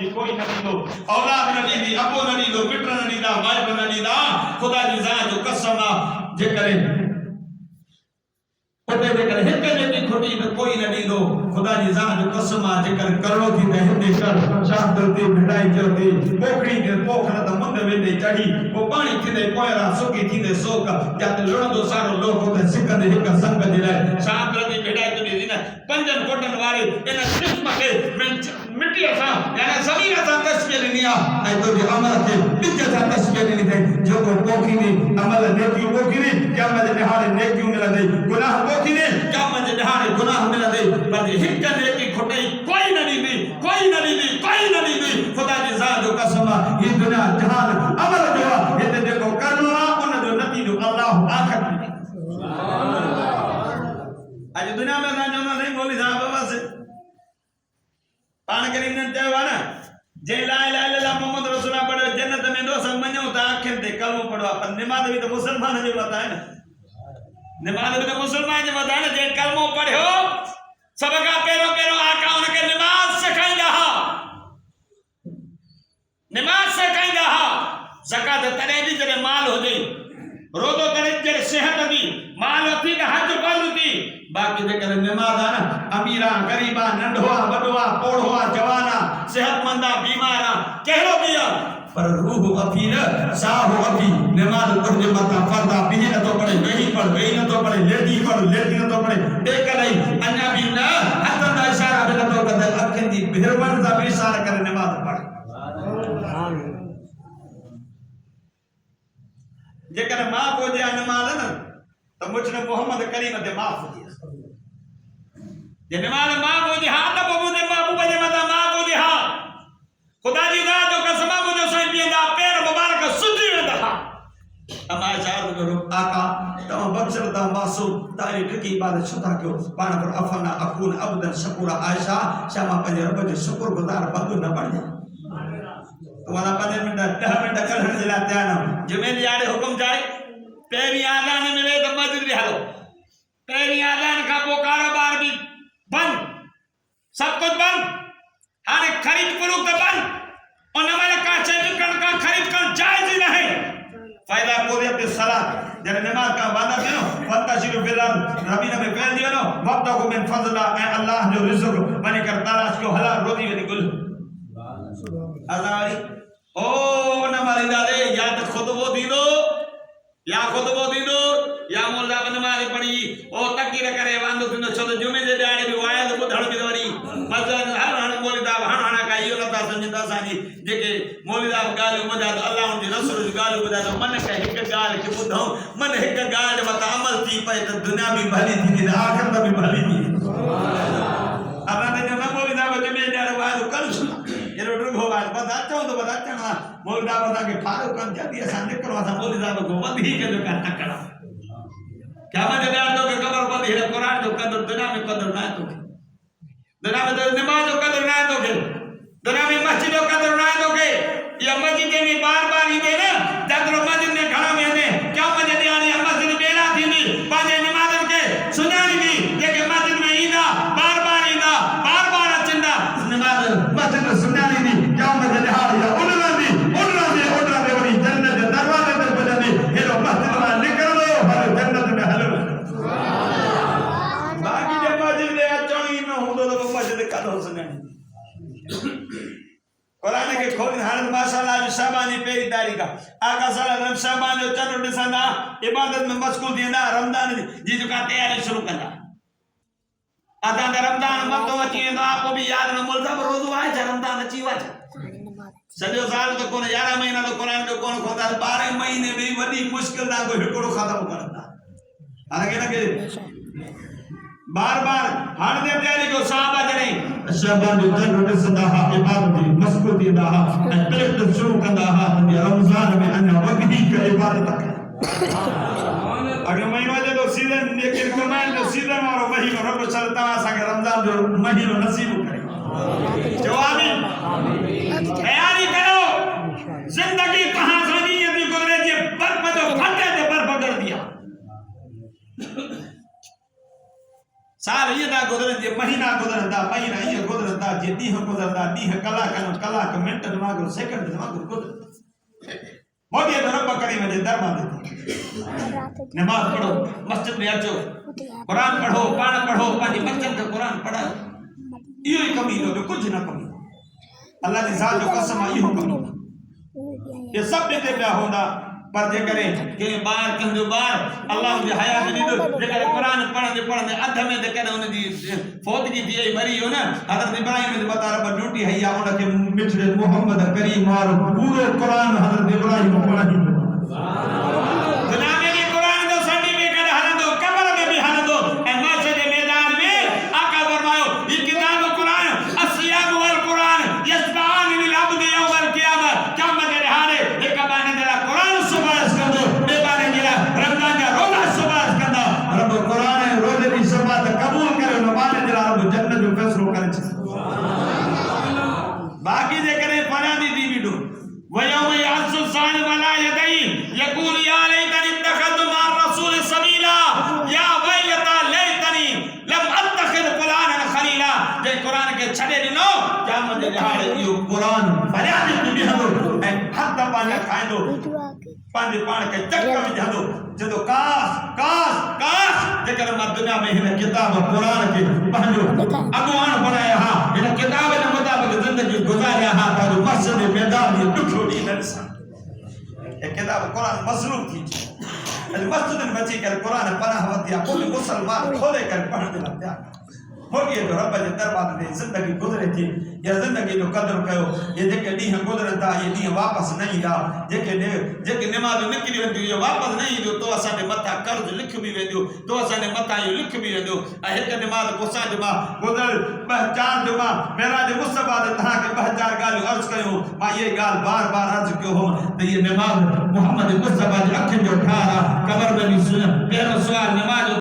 दी कोई न दी औलाद न दी अबो न दी मिट न दी माइट न दी खुदा जी ज़ात जो कसम जे करे पते जे करे हिक जे खोटी न कोई न दी खुदा जी ज़ात जो कसम जे करे करो थी त हिते कर शाह दलती भिड़ाई जोती पोखड़ी के पोखण त मुंड वेंदे चढ़ी वो पानी थींदे पोयरा सुकी थींदे सोक जाते लुणंदो सारो लोक त सिकंदे हिक संग जे लाइ शाह दलती भिड़ाई जोती दी न पंजन कोटन वारे इन जिस्म के मिट्टी सा यानी ज़मीन सा तस्वीर निया ऐ तो जे अमल के बिच सा तस्वीर नी थे जो को पोखी नी अमल नेकी पोखी नी क्या मजे निहारे नेकी मिलंदे गुनाह पोखी नी क्या मजे निहारे गुनाह मिलंदे पर हिक नेकी खोटई कोई न दी कोई न दी खुदा जी ज़ात जो कसम ये दुनिया जहान अमल जो हिते जेको करणो आ उन जो नतीजो अल्लाह आखिर में आज दुनिया में ना जो नहीं बोली साहब बस पान करीम ने चयो ना जे ला इलाहा इल्लल्लाह मोहम्मद रसूलुल्लाह पढ़ो जन्नत में दो संग मन्यो ता आखिर ते कलमो पढ़ो पर नमाज भी तो मुसलमान जो बताए ना नमाज भी तो मुसलमान जो बताए ना जे कलमो पढ़ो सबका पेरो पेरो आका उनके नमाज सिखाईंदा हा ज़कात तरे दी जरे माल हो गई रोदो तरे जरे सेहत दी माल थी त हज फर्ज थी बाकी जे करे नमाज आ ना अमीरा गरीबा नंढवा वडवा पोढ़वा जवाना सेहतमंदा बीमारा केरो बिया पर रूह अफी न साह अफी नमाज तुझे मता फर्दा भी न तो पड़े नहीं पढ़ वही न तो पड़े लेती न तो पड़े टेक नहीं अन्या भी न हथन दा इशारा भी न तो करे अखन दी बिरवन दा भी इशारा करे नमाज पढ़ जेकर माफ हो जाए नमाज न तो मुझने मोहम्मद करीम ते माफ हो गया जे नमाज माफ हो जाए हां तो बाबू दे बाबू बजे मता माफ हो जाए खुदा जी ज़ात जो कसम मुझे सही पियंदा पैर मुबारक सुजी वेंदा अमा चार करो आका तो बख्शर दा मासूम तारी की इबादत छुदा क्यों पान पर अफना अकून अबदन शकूरा आयशा शमा पंजे रब जो शुक्रगुजार बंदो न बन जाए तुम्हारा 5 मिनट 10 मिनट करण जे लाइ तैयार न जुमे दी आड़े हुकुम जाए पेरी आज़ान मिले तो मस्जिद भी हलो पेरी आज़ान का पो कारोबार भी बंद सब कुछ बंद हाने खरीद फरोख्त बंद और नमाज का चेंज का खरीद कर जायज ही नहीं फायदा कोई अपने सलात जब नमाज का वादा करो फंताशिरु फिलर रबी ने फैल दियो नो वक्त को मिन फजला ए अल्लाह जो रिज़्क बने कर तलाश को हलाल रोटी में गुल अजारी ओ नमाज दादे या तो खुतबो दीदो या मोल्ला नमाज पढ़ी ओ तकीर करे वांदो तिनो छो जुमे जे ॾाड़े भी वाया तो बुधण भी वरी मजन हर मौलिदा हण का इयो नता समझदा सानी जेके मौलिदा गाल मजा तो अल्लाह उन रसूल जी गाल बुधा तो मन के एक गाल के बुधो मन एक गाल मत अमल थी पे तो दुनिया भी भली थी कि आखिरत भी भली थी अब ने जो मौलिदा को जुमे ॾाड़े वाया कर एरो रुगो वाल बता तो बता मौलिदा बता के फारूक कम जल्दी असा निकलो असा मौलिदा को वधी के जो का टकरा क्या मजे यार तो के कबर पर ही कुरान जो कदर दुनिया में कदर ना तो दुनिया में तो नमाज जो कदर ना तो के दुनिया में मस्जिद जो कदर ना तो के ये मस्जिद में बार-बार ही दे ना जदरो मस्जिद में खड़ा में ने क्या मजे यार ये मस्जिद बेला थी नी पाजे नमाज के सुनानी दी के मस्जिद में ईदा बार-बार अचंदा नमाज मस्जिद में सुनानी दी क्या मजे यार या उनरा दे वरी जन्नत के दरवाजे पे बजने हेलो मस्जिद में निकल लो हर जन्नत में हलो बाकी जब मस्जिद में अचणी न होंदो तो मस्जिद कदो सुनानी कुरान के खोल हालत माशाअल्लाह जो शाबानी पेरी तारीख आका सल्लल्लाहु शाबान जो चंद्र दिसंदा इबादत में मशगूल थींदा रमजान जी जो का तैयारी शुरू कंदा आधा रमजान मतो अची वेंदो आपको भी याद न मुल्ज़म रोज़ आए रमजान अची वच सजो साल तो कोन 11 महीना तो कुरान जो कोन खोदा 12 महीने में वडी मुश्किल ना को हिकड़ो खत्म करता हालांकि ना के बार-बार हां दे तैयारी को साहबा जने शाबान जो चंद्र दिसंदा हा इबादत मशगूल थींदा हा ऐं शुरू कंदा हा रमजान में अञा वधी के इबादत अगर महीनो जे तो सीजन लेकिन कमाल जो सीजन वारो महीनो रब चलता असा के रमजान जो महीनो नसीब करे जवाबी तैयारी करो जिंदगी कहां सानी यदि गुजरे जे बर्फ जो फटे ते बर्फ कर दिया साल ये ना गुजरन जे महीना गुजरंदा महीना ये गुजरंदा जे ॾींह गुजरंदा ॾींह कलाक मिनट वांगुरु सेकंड वांगुरु गुजरंदा मोदी तो रब करीम जे दरबार में नमाज पढ़ो मस्जिद में अचो कुरान पढ़ो पाण पढ़ो पंहिंजी बच्चन खे कुरान पढ़ायो इहो ई कमी ॾियो कुझु न कमी अल्लाह जी ज़ात जो कसम आहे इहो कमी ये सब ॾिठे पिया हूंदा पर जेकॾहिं कंहिं ॿार कंहिंजो ॿार अल्लाह जी हयात ॾींदो जेकॾहिं कुरान पढ़ंदे पढ़ंदे अध में जेकॾहिं हुनजी फौतगी थी वई मरी वियो न हज़रत इब्राहिम जे मथां रब ड्यूटी हई आहे हुनखे मिठड़े मोहम्मद करीम वारो पूरो कुरान हज़रत इब्राहिम पढ़ी दुनिया में भी कुरान जो सर्टिफिकेट हलंदो कब्र में भी हलंदो ऐं महशर जे मैदान में आका फरमायो ही किताब कुरान अस्सियाम वल कुरान यस्बान लिल अब्द यौम अल क़ियामत क़यामत जे हारे हिक बाने जे लाइ कुरान सुभाष कंदो ॿिए बाने जे लाइ रमज़ान जा रोज़ा सुभाष कंदा रब कुरान ऐं रोज़े जी सुभाष क़बूल करे उन बाने जे लाइ रब जन्नत जो फ़ैसिलो करे छॾींदो बाक़ी जेकॾहिं फरियादी थी बीठो वयौम यासु ज़ालिम अला यदैहि यक़ूल या लैतनी इत्तख़ज़तु मअ रसूल सबीला या वैलता लैतनी लम अत्तख़िज़ फलानन खलीला जे कुरान के छॾे ॾिनो क़यामत जे हारे इहो कुरान फरियादी थी बीहंदो ऐं हथ पंहिंजा खाईंदो पंहिंजे पाण खे चक विझंदो चवंदो काश काश काश जेकर मां दुनिया में हिन किताब कुरान खे पंहिंजो अॻुवान बणाया हा हिन किताब जे मुताबिक़ ज़िंदगी गुज़ारिया हा त मस्जिद जे मैदान में ॾुखियो ॾींहुं न ॾिसां हे किताब कुरान मसरूफ़ थी अॼु मस्जिदनि में अची करे कुरान पनाह वरिती आहे कोई मुसलमान खोले करे पढ़ण जे लाइ तयारु मोदी जो रब जे दरबार में ज़िंदगी गुज़रे थी या ज़िंदगी जो क़दुरु कयो ये जेके ॾींहं गुज़रनि था ये ॾींहं वापसि न ईंदा जेके निमाज़ूं निकिरी वेंदियूं इहो वापसि न ईंदियूं तो असांजे मथां कर्ज़ लिखिबी वेंदियूं तो असांजे मथां इहो लिखिबी वेंदियूं ऐं हिकु निमाज़ गुस्सा जुमा गुज़र 4 जुमा मेराज मुस्तफ़ा ते तव्हांखे 4 ॻाल्हियूं अर्ज़ु कयूं मां इहे ॻाल्हि बार बार अर्ज़ु कयो हो त इहे निमाज़ मुहम्मद मुस्तफ़ा जी अखियुनि जो ठार आहे